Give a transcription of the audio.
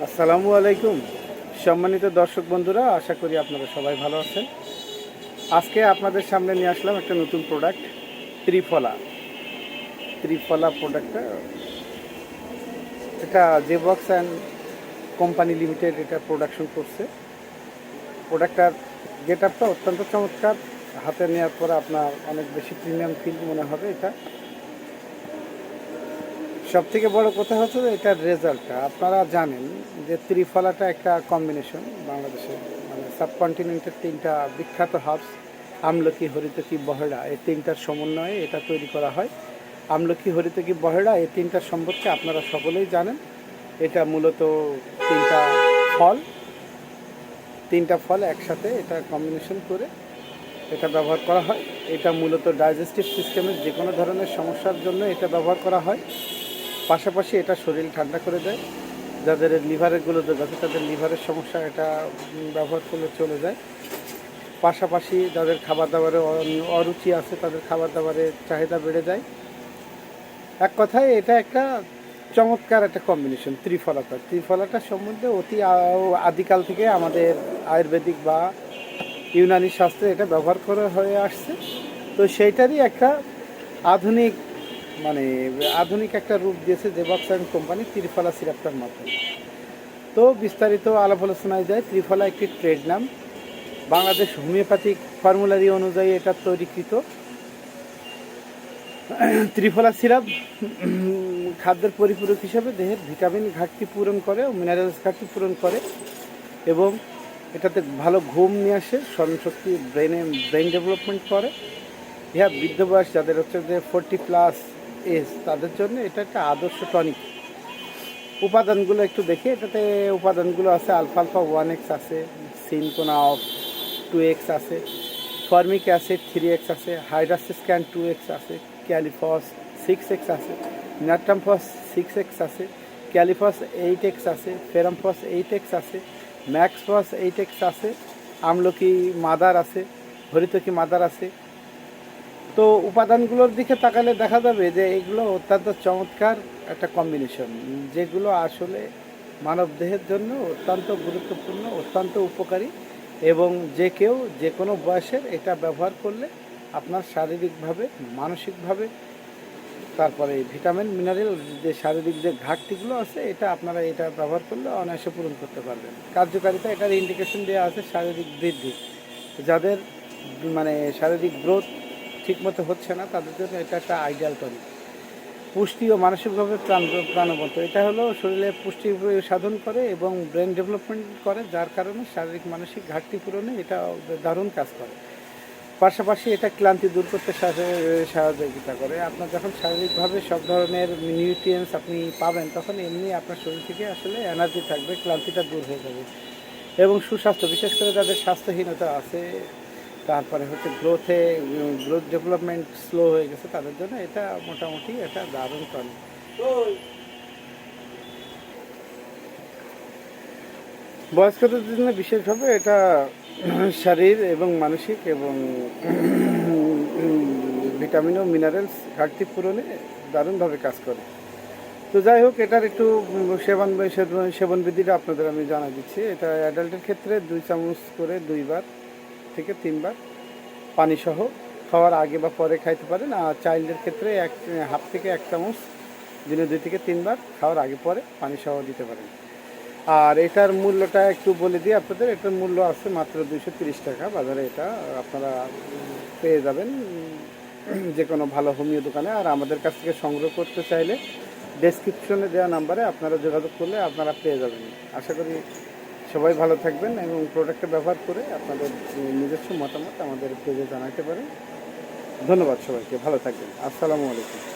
আসসালামু আলাইকুম। সম্মানিত দর্শক বন্ধুরা, আশা করি আপনারা সবাই ভালো আছেন। আজকে আপনাদের সামনে নিয়ে আসলাম একটা নতুন প্রোডাক্ট, ত্রিফলা। ত্রিফলা প্রোডাক্টটা এটা জেবক্স অ্যান্ড কোম্পানি লিমিটেড এটা প্রোডাকশন করছে। প্রোডাক্টটার গেট আপটা অত্যন্ত চমৎকার। হাতে নেওয়ার পরে আপনার অনেক বেশি প্রিমিয়াম ফিল মনে হবে। এটা সবথেকে বড় কথা হচ্ছে যে এটার রেজাল্টটা। আপনারা জানেন যে ত্রিফলাটা একটা কম্বিনেশন বাংলাদেশের, মানে সাবকন্টিনেন্টের তিনটা বিখ্যাত হার্বস আমলকি, হরিতকি, বহেড়া, এই তিনটার সমন্বয়ে এটা তৈরি করা হয়। আমলকি, হরিতকি, বহেড়া এই তিনটার সম্পর্কে আপনারা সকলেই জানেন। এটা মূলত তিনটা ফল তিনটা ফল একসাথে এটা কম্বিনেশন করে এটা ব্যবহার করা হয়। এটা মূলত ডাইজেস্টিভ সিস্টেমের যে কোনো ধরনের সমস্যার জন্য এটা ব্যবহার করা হয়। পাশাপাশি এটা শরীর ঠান্ডা করে দেয়। যাদের লিভারের গোলযোগ আছে তাদের লিভারের সমস্যা এটা ব্যবহার করলে চলে যায়। পাশাপাশি যাদের খাবার দাবারে অরুচি আছে তাদের খাবার দাবারের চাহিদা বেড়ে যায়। এক কথায় এটা একটা চমৎকার একটা কম্বিনেশন ত্রিফলাটা সম্বন্ধে অতি আদিকাল থেকে আমাদের আয়ুর্বেদিক বা ইউনানি শাস্ত্রে এটা ব্যবহার করা হয়ে আসছে। তো সেইটারই একটা আধুনিক মানে আধুনিক একটা রূপ দিয়েছে জেবক্স অ্যান্ড কোম্পানি ত্রিফলা সিরাপটার মাধ্যমে। তো বিস্তারিত আলাপ আলোচনায় যায়। ত্রিফলা একটি ট্রেড নাম। বাংলাদেশ হোমিওপ্যাথিক ফর্মুলারি অনুযায়ী এটা তৈরিকৃত। ত্রিফলা সিরাপ খাদ্যের পরিপূরক হিসেবে দেহের ভিটামিন ঘাটতি পূরণ করে ও মিনারেলস ঘাটতি পূরণ করে এবং এটাতে ভালো ঘুম নিয়ে আসে, স্মরণশক্তি, ব্রেন ডেভেলপমেন্ট করে। ইহা বৃদ্ধ বয়স যাদের হচ্ছে যে 40+ এজ তাদের জন্য এটা একটা আদর্শ টনিক। উপাদানগুলো একটু দেখি। এটাতে উপাদানগুলো আছে আলফালফা 1x আছে, সিনকোনা অফ 2x আছে, ফর্মিক অ্যাসিড 3x আছে, হাইড্রাসিসক্যান 2x আছে, ক্যালিফস 6x আছে, নাট্রামফস 6x আছে, ক্যালিফস 8x আছে, ফেরামফস 8x আছে, ম্যাক্সফস 8x আছে, আমলকি মাদার আছে, হরিতকি মাদার আছে। তো উপাদানগুলোর দিকে তাকালে দেখা যাবে যে এগুলো অত্যন্ত চমৎকার একটা কম্বিনেশন, যেগুলো আসলে মানব দেহের জন্য অত্যন্ত গুরুত্বপূর্ণ, অত্যন্ত উপকারী এবং যে কেউ যে কোনো বয়সের এটা ব্যবহার করলে আপনার শারীরিকভাবে, মানসিকভাবে, তারপরে ভিটামিন মিনারেল যে শারীরিক যে ঘাটতিগুলো আছে এটা আপনারা এটা ব্যবহার করলে অনায়াসে পূরণ করতে পারবেন। কার্যকারিতা এটার ইন্ডিকেশন দেওয়া আছে শারীরিক বৃদ্ধি। যাদের মানে শারীরিক গ্রোথ ঠিকমতো হচ্ছে না তাদের জন্য এটা একটা আইডিয়াল টনিক। পুষ্টি ও মানসিকভাবে প্রাণবন্ত। এটা হলো শরীরে পুষ্টি সাধন করে এবং ব্রেন ডেভেলপমেন্ট করে, যার কারণে শারীরিক মানসিক ঘাটতি পূরণে এটা দারুণ কাজ করে। পাশাপাশি এটা ক্লান্তি দূর করতে সহযোগিতা করে। আপনার যখন শারীরিকভাবে সব ধরনের নিউট্রিয়েন্টস আপনি পাবেন তখন এমনি আপনার শরীর থেকে আসলে এনার্জি থাকবে, ক্লান্তিটা দূর হয়ে যাবে। এবং সুস্বাস্থ্য, বিশেষ করে যাদের স্বাস্থ্যহীনতা আছে, তারপরে হচ্ছে গ্রোথ ডেভেলপমেন্ট স্লো হয়ে গেছে তাদের জন্য এটা মোটামুটি এটা দারুণ টনিক। বয়স্কদের জন্য বিশেষভাবে এটা শারীর এবং মানসিক এবং ভিটামিন ও মিনারেলস ঘাটতি পূরণে দারুণভাবে কাজ করে। তো যাই হোক, এটার একটু সেবনবিধিটা আপনাদের আমি জানা দিচ্ছি। এটা অ্যাডাল্টের ক্ষেত্রে 2 চামচ করে 2 থেকে 3 পানি সহ খাওয়ার আগে বা পরে খাইতে পারেন। আর চাইল্ডের ক্ষেত্রে হাফ থেকে 1 চামচ দিনে 2 থেকে 3 খাওয়ার আগে পরে পানি সহ দিতে পারেন। আর এটার মূল্যটা একটু বলে দিই আপনাদের। এটার মূল্য আছে মাত্র 230 টাকা। বাজারে এটা আপনারা পেয়ে যাবেন যে কোনো ভালো হোমিও দোকানে। আর আমাদের কাছ থেকে সংগ্রহ করতে চাইলে ডেসক্রিপশনে দেওয়া নাম্বারে আপনারা যোগাযোগ করলে আপনারা পেয়ে যাবেন। আশা করি সবাই ভালো থাকবেন এবং প্রোডাক্টটা ব্যবহার করে আপনাদের নিজস্ব মতামত আমাদের পেজে জানাতে পারেন। ধন্যবাদ সবাইকে, ভালো থাকবেন। আসসালামু আলাইকুম।